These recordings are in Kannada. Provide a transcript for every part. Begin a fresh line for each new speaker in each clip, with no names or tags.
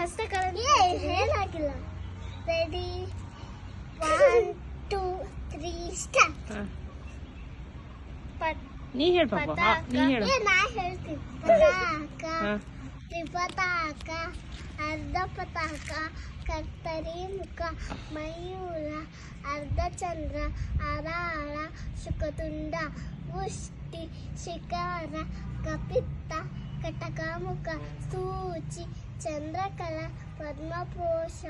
ಸ್ವಸ್ತಿಕ ಹೇಳಾಗಿಲ್ಲ. Ready 1 2 3 start.
ನೀ ಹೇಳು ಪಾಪ, ನೀ ಹೇಳು.
ನಾ ಹೇಳ್ತೀನಿ. ಪತಾಕ ತ್ರಿಪತಾಕ ಅರ್ಧ ಪತಾಕ ಕರ್ತರಿ ಮುಖ ಮಯೂರ ಅರ್ಧ ಚಂದ್ರ ಅರಾಳ ಶುಕತುಂಡ ಮುಷ್ಟಿ ಶಿಖರ ಕಪಿತ್ತ ಕಟಕ ಮುಖ ಸೂಚಿ ಚಂದ್ರಕಲಾ ಪದ್ಮಕೋಶ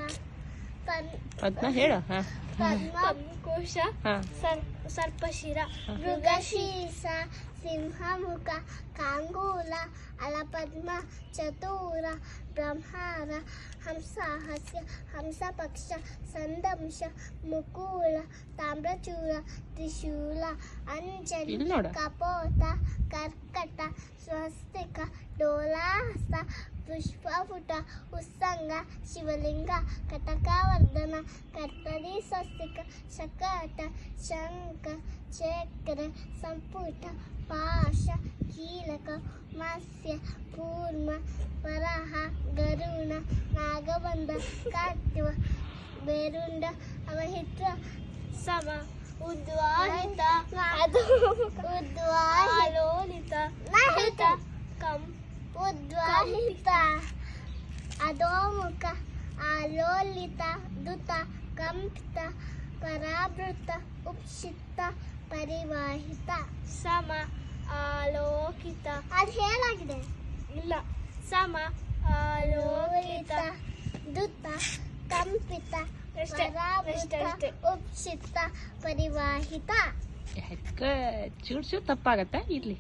ಪದ್ಮ ಹೇಳು.
ಪದ್ಮಕೋಶ ಸರ್ಪಶಿರ ಮೃಗಶೀರ್ಷ ಸಿಂಹಮುಖ ಕಾಂಗೂಲ ಅಲಪದ್ಮ ಚತುರ ಬ್ರಹ್ಮಾರ ಹಂಸಹಾಸ್ಯ ಹಂಸಪಕ್ಷ ಸಂದಂಶ ಮುಕುಳ ತಾಮ್ರಚೂರ ತ್ರಿಶೂಲ ಅಂಜಲಿ ಕಪೋತ ಕರ್ಕಟ ಸ್ವಸ್ತಿಕ ಡೋಲಾಹಸ್ತ ಪುಷ್ಪಪುಟ ಉತ್ಸಂಗ ಶಿವಲಿಂಗ ಕಟಕವರ್ಧನ ಕರ್ತರಿ ಸ್ವಸ್ತಿಕ ಶಕಟ ಶಂಖ ಚಕ್ರ ಸಂಪುಟ ಪಾಶ ಕೀಲಕ ಮತ್ಸ್ಯ ಕೂರ್ಮ ವರಹ ಗರುಣ ನಾಗಬಂಧ ಕಟ್ವ ಬೇರುಂಡ ಅವಹಿತ ಸಮ ಉದ್ವಾಹಿತ ಉದ್ವಾಹಿತ ಕಂ ಉದ್ವಾಹಿತ ಅಧೋಮುಖ ಆಲೋಲಿತ ದುತ ಕಂಪಿತ ಪರಾವೃತ ಉಕ್ಷಿಪ್ತ ಪರಿವಾಹಿತ ಸಮ ಆಲೋಕಿತ. ಅದು ಹೇಳಾಗಿದೆ ಇಲ್ಲ. ಸಮ ಆಲೋಕಿತ ದುತ ಕಂಪಿತ ಪರಾವೃತ ಉಕ್ಷಿಪ್ತ ಪರಿವಾಹಿತ.
ಚೂರು ತಪ್ಪಾಗತ್ತಾ ಇರ್ಲಿ.